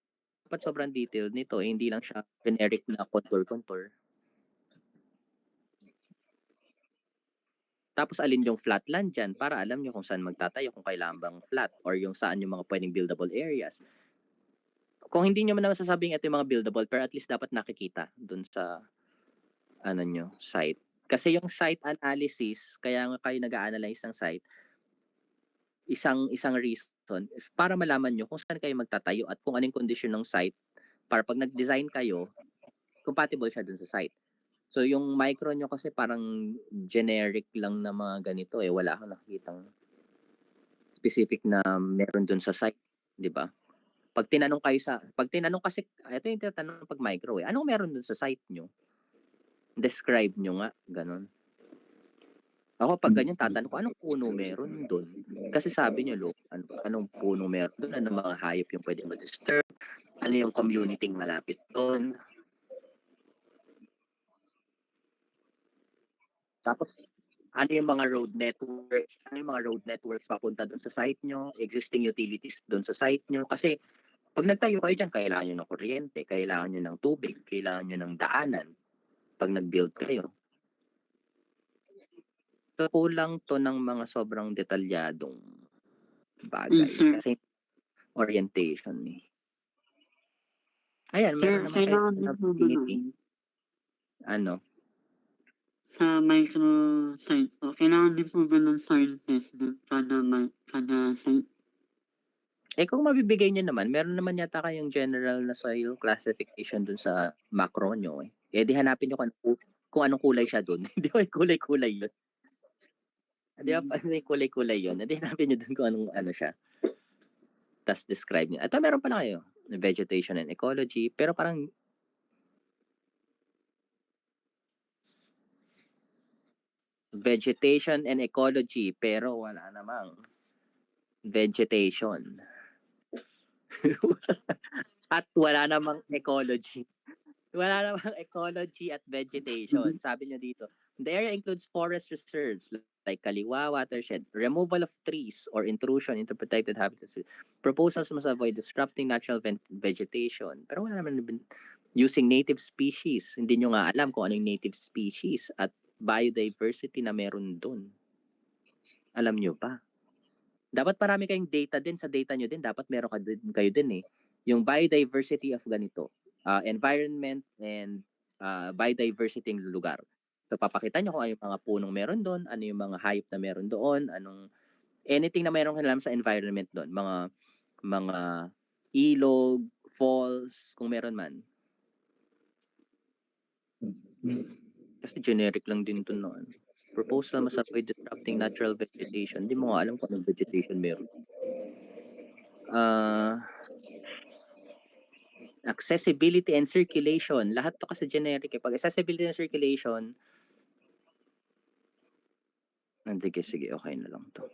sobrang detailed nito. Hindi lang siya generic na contour. Tapos alin yung flatland dyan para alam nyo kung saan magtatayo, kung kailangan bang flat or yung saan yung mga pwedeng buildable areas. Kung hindi nyo man naman sasabing ito yung mga buildable, pero at least dapat nakikita dun sa site. Kasi yung site analysis, kaya nga kayo nag-a-analyze ng site, isang reason para malaman nyo kung saan kayo magtatayo at kung anong condition ng site para pag nag-design kayo, compatible siya dun sa site. So yung micro nyo kasi parang generic lang na mga ganito eh. Wala akong nakikitang specific na meron dun sa site, di ba? Pag tinanong kasi, ito yung tinatanong pag micro eh. Anong meron dun sa site nyo? Describe nyo nga, ganun. Ako pag ganyan tatanong ko, anong puno meron dun? Kasi sabi nyo, anong puno meron dun? Anong mga hayop yung pwede ma-disturb? Ano yung community malapit dun? Tapos, ano yung mga road networks, ano yung mga road networks papunta doon sa site nyo, existing utilities doon sa site nyo. Kasi pag nagtayo kayo dyan, kailangan nyo ng kuryente, kailangan nyo ng tubig, kailangan nyo ng daanan pag nag-build kayo. So, kulang to ng mga sobrang detalyadong bagay. Yes, sir. Kasi orientation eh. Ayan, Sir, meron naman kayo kailangan din na po ba facility. nun? Ano? Sa microsite po, kailangan din po ba ng soil test dun kada site? Eh kung mabibigay nyo naman, meron naman yata kayong general na soil classification dun sa macro nyo eh. Eh di hanapin nyo kung anong kulay siya dun. Di ba may kulay-kulay yun? Di ba may kulay-kulay yun? Di hanapin nyo dun kung anong ano siya. Tapos describe nyo. Ito meron pala kayo. Vegetation and ecology. Pero parang vegetation and ecology. Pero wala namang vegetation. At wala namang ecology. Wala namang ecology at vegetation. Sabi niyo dito, the area includes forest reserves like Kaliwa watershed, removal of trees or intrusion into protected habitats. Proposals must avoid disrupting natural vegetation. Pero wala naman using native species. Hindi nyo nga alam kung anong native species at biodiversity na meron doon. Alam nyo ba? Dapat parami kayong data din sa data nyo din. Dapat meron kayo din eh. Yung biodiversity of ganito. Environment and biodiversity ng lugar. So papakita nyo kung ano yung mga punong meron doon, ano yung mga hayop na meron doon, anything na meron alam sa environment doon, mga ilog, falls, kung meron man. Kasi generic lang din to noon. Proposal must avoid disrupting natural vegetation. Hindi mo nga alam kung anong vegetation meron. Accessibility and circulation. Lahat to kasi generic eh. Pag accessibility and circulation, sige, okay na lang to.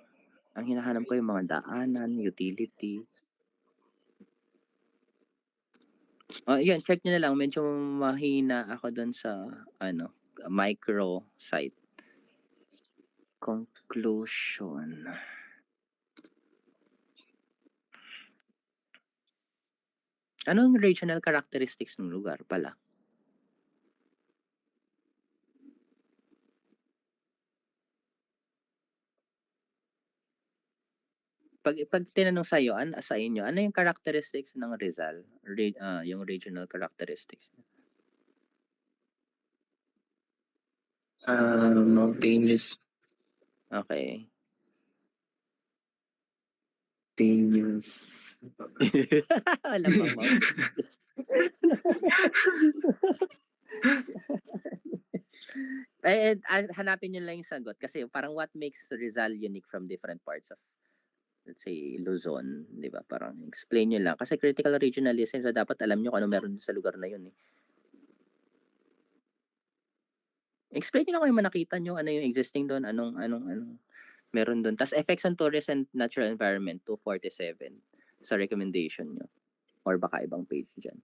Ang hinahanap ko yung mga daanan, utilities. Yun, check nyo na lang. Medyo mahina ako dun sa, micro site. Conclusion. Anong regional characteristics ng lugar pala? Pag tinanong sa iyo, sa inyo, ano yung characteristics ng Rizal? Yung regional characteristics. Mountainous. Okay. Mountainous. Alam ba mo? Hanapin nyo lang yung sagot kasi parang what makes Rizal unique from different parts of, let's say, Luzon, di ba? Parang explain nyo lang. Kasi critical regionalism, so dapat alam nyo kung ano meron sa lugar na yun. Explain nyo lang kung yung nakita nyo, ano yung existing doon, anong meron doon. Tapos effects on tourist and natural environment, 247 sa recommendation nyo. Or baka ibang page dyan.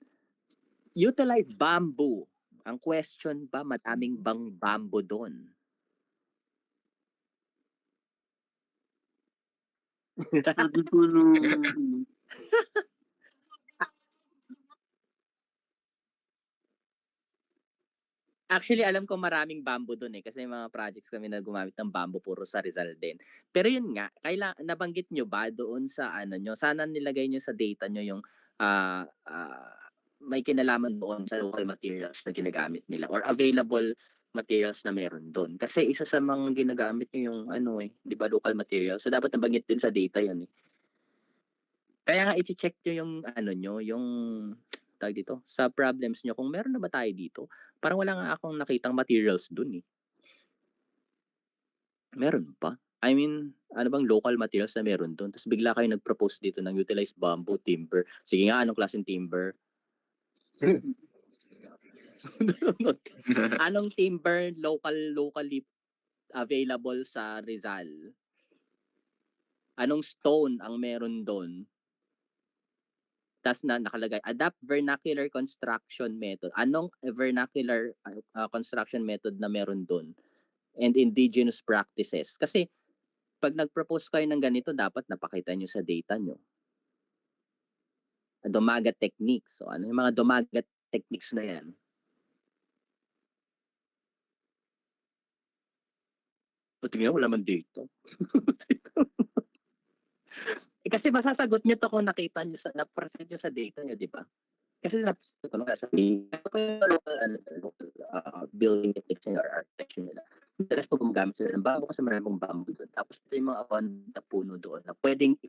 Utilize bamboo. Ang question ba, madaming bang bamboo doon? Sabi po nung Actually, alam ko maraming bamboo doon eh. Kasi may mga projects kami na gumamit ng bamboo puro sa Rizal din. Pero yun nga, nabanggit nyo ba doon sa nyo? Sana nilagay nyo sa data nyo yung may kinalaman doon sa local materials na ginagamit nila or available materials na meron doon. Kasi isa sa mga ginagamit nyo yung di ba, local materials. So dapat nabanggit din sa data yan eh. Kaya nga i-check nyo yung nyo, yung tawag dito, sa problems nyo, kung meron na ba tayo dito, parang wala nga akong nakitang materials dun eh. Meron pa? I mean, ano bang local materials na meron dun? Tapos bigla kayo nag-propose dito ng utilize bamboo, timber. Sige nga, anong klaseng timber? Anong timber locally available sa Rizal? Anong stone ang meron doon? Tas nakalagay, adapt vernacular construction method. Anong vernacular construction method na meron doon? and indigenous practices. Kasi pag nag-propose kayo ng ganito, dapat napakita nyo sa data nyo. Domaga techniques. So, ano yung mga Domaga techniques na yan? So, tingnan, wala man dito. Kasi masasagot nyo to kung nakita nyo na-present nyo sa data nyo, di ba? Kasi nasasagot ko nung sabi, local building techniques nila or architecture nila. Madalas po gumagamit sila ng bamboo kasi maraming bamboo doon. Tapos ito yung mga na puno doon na pwedeng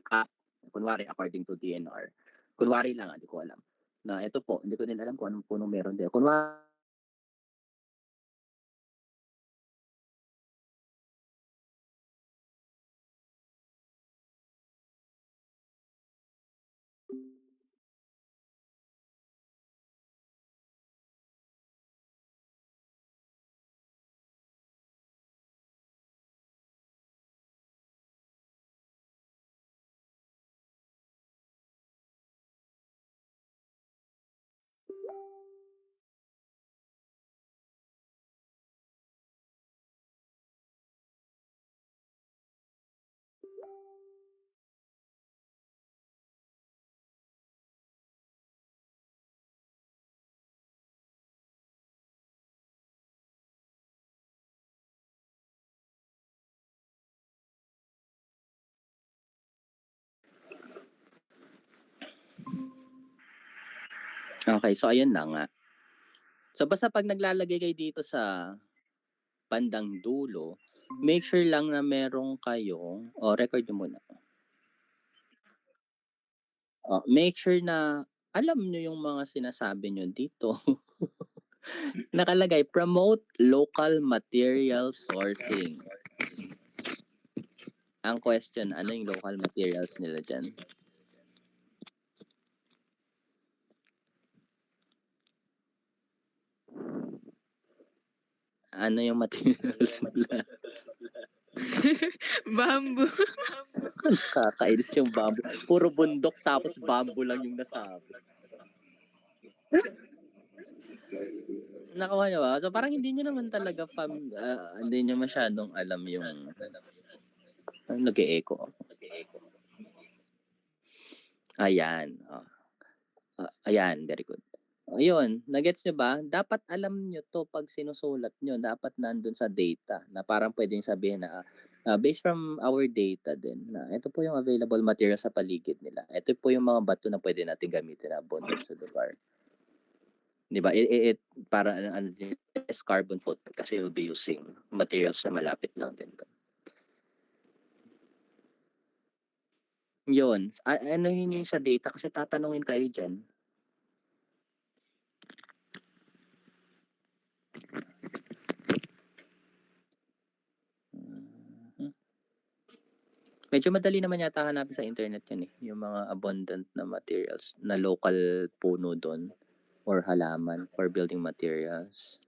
kunwari according to DNR. Kunwari lang, hindi ko alam. Na ito po, hindi ko din alam kung anong puno meron din. Kunwari, okay, so ayun na nga. So basta pag naglalagay kayo dito sa bandang dulo, make sure lang na meron kayong, record nyo muna. Make sure na alam nyo yung mga sinasabi nyo dito. Nakalagay, promote local material sourcing. Ang question, ano yung local materials nila dyan? Ano yung materials nila? Bamboo. Kakainis yung bamboo. Puro bundok tapos bamboo lang yung nasabi. Nakuha nyo ba? So parang hindi nyo naman talaga hindi nyo masyadong alam yung nag-e-echo. Ayan. Ayan, very good. Ayun, nagets nyo ba? Dapat alam nyo to pag sinusulat nyo. Dapat nandun sa data na parang pwedeng sabihin na based from our data din na ito po yung available material sa paligid nila. Ito po yung mga bato na pwede natin gamitin na abundant sa lugar. Di ba? Para is carbon footprint kasi we'll be using materials na malapit lang din. Yun. Ano yun yung sa data? Kasi tatanungin kayo dyan. Medyo madali naman yata hanapin sa internet yan eh. Yung mga abundant na materials na local puno doon or halaman for building materials.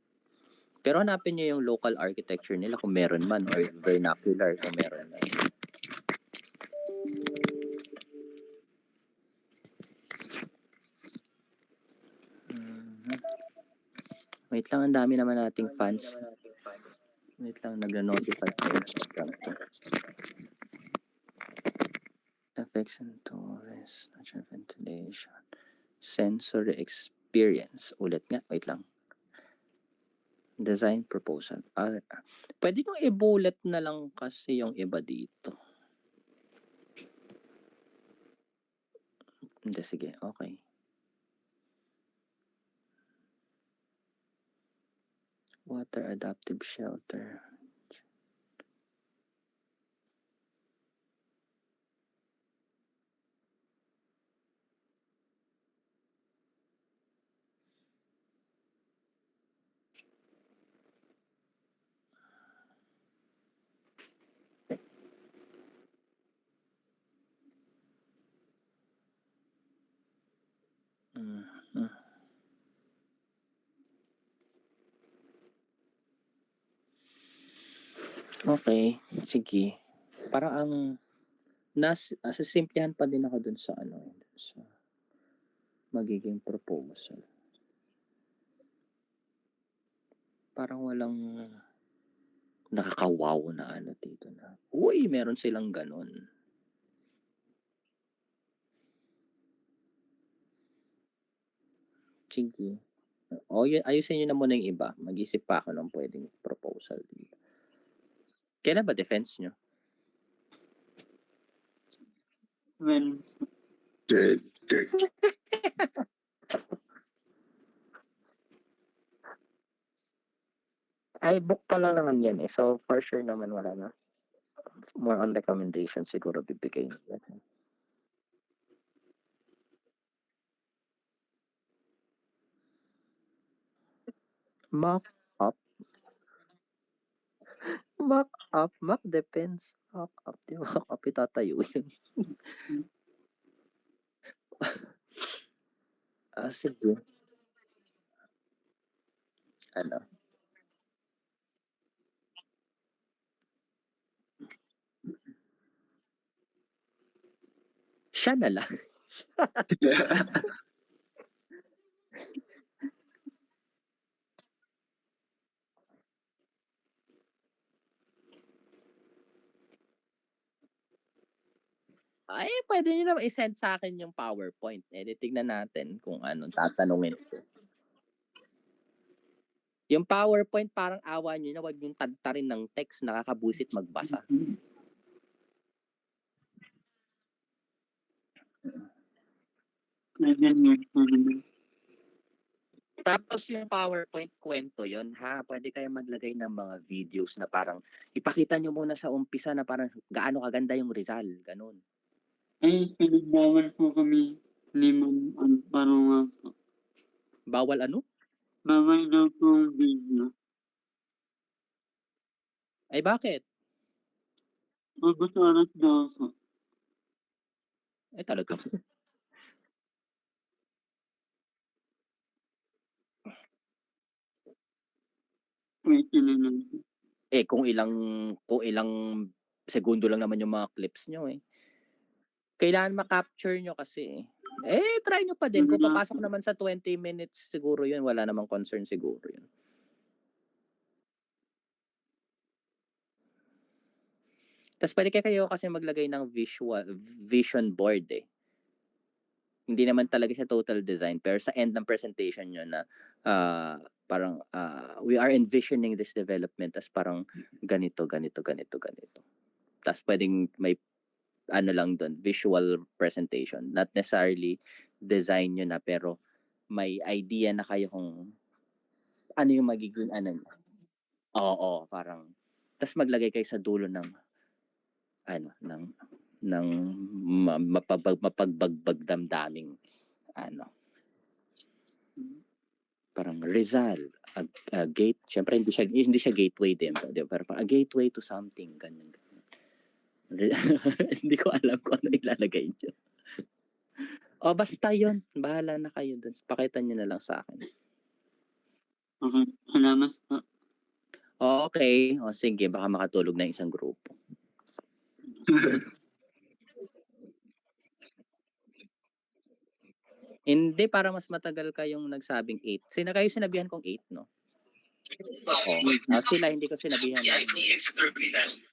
Pero hanapin nyo yung local architecture nila kung meron man or vernacular kung meron man. Wait lang, ang dami naman nating fans. Wait lang, nag-notify sa Instagram ko. Effects and tourists, natural ventilation, sensory experience. Ulit nga, wait lang. Design proposal. Pwede kong i-bullet na lang kasi yung iba dito. Hindi, sige, okay. Water adaptive shelter. Okay, sige. Parang ang simplihan pa din ako dun sa sa magiging proposal. Parang walang nakaka-wow na ano dito na. Uy, meron silang ganun. Sige. Ayusin nyo na muna yung iba. Mag-isip pa ako ng pwedeng proposal dito. Kailan ba defense nyo? Well, Third. Ay, book pa lang naman yan eh. So, for sure naman wala na. More on recommendation siguro bibigay nila. Mock up. Mock up. Mock depends. Mock up. Di mock up itatayo yun. Sige. Ano? Siya na lang. Ay, pwede nyo naman i-send sa akin yung PowerPoint. Tignan natin kung anong tatanungin ko. Yung PowerPoint, parang awa nyo na wag yung tadtarin ng text, nakakabusit magbasa. Tapos yung PowerPoint, kwento yon ha. Pwede kayo maglagay ng mga videos na parang ipakita nyo muna sa umpisa na parang gaano kaganda yung Rizal. Ganun. ay, pinagbawal po kami ni Ma'am Parunga po. Bawal ano? Bawal daw po ang video. Ay bakit? August oras daw po. Ay talaga. Wait na lang. Kung ilang segundo lang naman yung mga clips nyo eh. Kailangan ma-capture nyo kasi try nyo pa din. Kung papasok naman sa 20 minutes siguro yun, wala namang concern siguro yun. Tapos pwede kayo kasi maglagay ng vision board eh. Hindi naman talaga siya total design, pero sa end ng presentation nyo na parang we are envisioning this development as parang ganito. Tapos pwedeng may ano lang doon, visual presentation. Not necessarily design nyo na, pero may idea na kayo kung ano yung magiging ano. Oo, parang tapos maglagay kayo sa dulo ng ng mapagbagbag damdaming parang Rizal, a gate, syempre hindi siya gateway din, pero parang a gateway to something ganyan. Hindi ko alam kung ano ilalagay niyo. Basta yun, bahala na kayo dun. Pakita niyo na lang sa akin. Okay, salamat po. Okay, sige, baka makatulog na isang grupo. Hindi, para mas matagal kayong nagsabing 8. Kayo sinabihan kong 8, no? Sila, hindi ko sinabihan.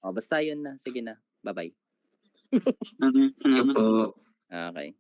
Basta yun na. Sige na. Bye-bye. Okay, salamat po. Okay.